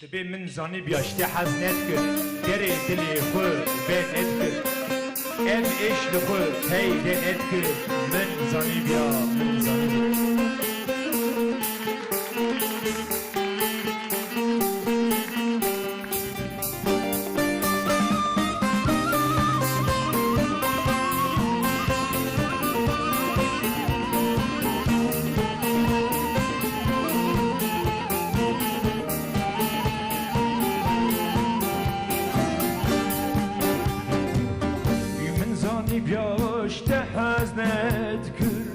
تبي من زاني بيشتي حزنتك دري دلي خو بين اتك ام ايش لخو هيدن اتك من زاني بيا من زاني بياشت حزنت كر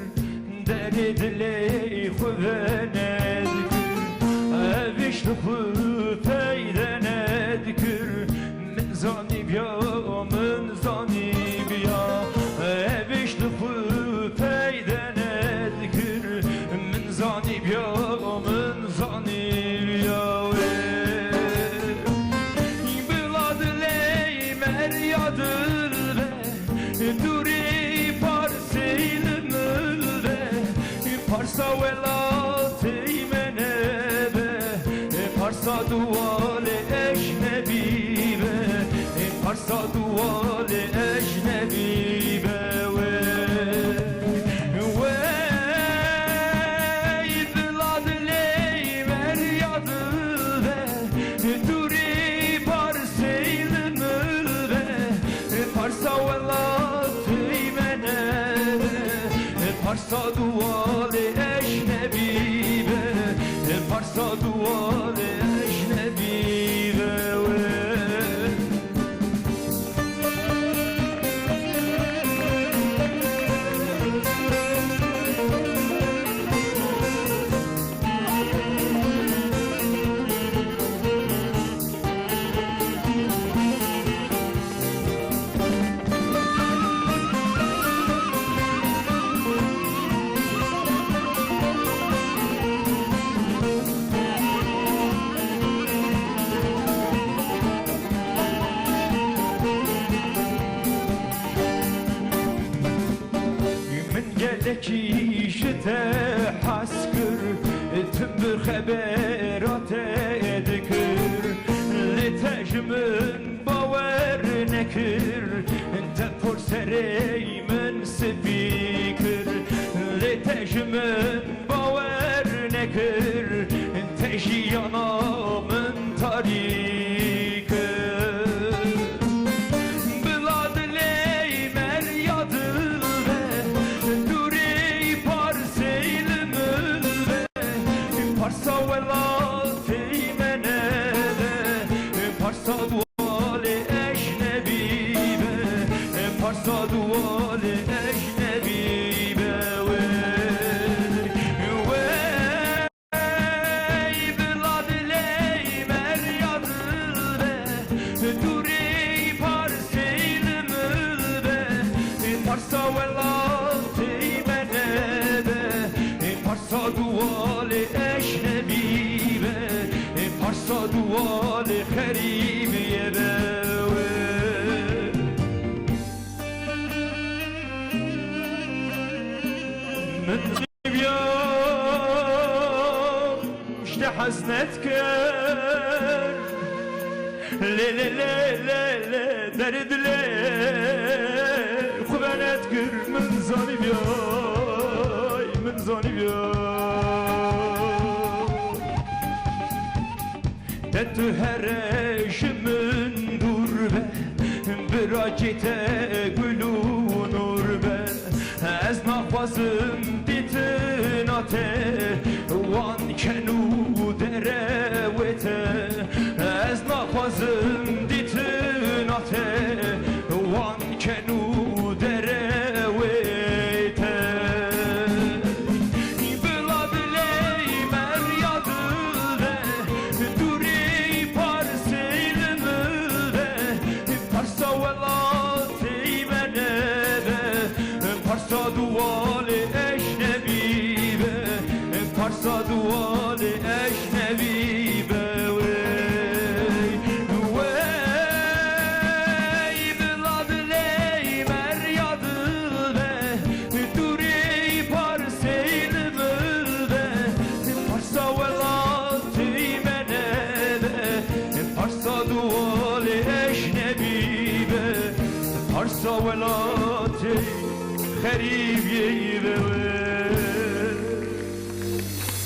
دری دلی خوبند کر اویش لخو پیدند کر من زانی بیا اویش لخو پیدند کر من زانی بیا بلاد لی مریادل دوری پارسیل ملده پارسا ولاتی منه پارسا دوال اجنبی پارسا دوال اجنبی بلاد لی مریادل دوری پارسیل ملده پارسا ولاتی Parsa dualı eşnebi be Parsa dualı eşnebi be Geleki şite haskır tüm bir haberat edikir Letejmin baver nekir Te porsereymin spikir Letejmin baver nekir Teji yanamın tarikir Bilad ley meryadır Parsa velati menede Parsa duali eşnebi be Parsa duali eşnebi be Bilad ley meryadır be Duri parsil mülbe Parsa velati menede Parsa duali eşnebi be Parsa duali kheribiye be من بیا işte حزنت کر لی لی لی لی لی درد لی خوبنت کر من زانی بیای من زانی بیای تو هرشمن دور به براجته گلونور به از نخوازم دیتناته وان کنو دروته از نخوازم دیتناته وان کنو دروته بلاد لی مریادل دوری پارسیل ملده پارسا ولاتی منه Parsa dualı eşnebi be Parsa dualı eşnebi be Bilad ley meryadır be Duri parsil mülde Parsa velati menede پارسا ولاتی خریبیه به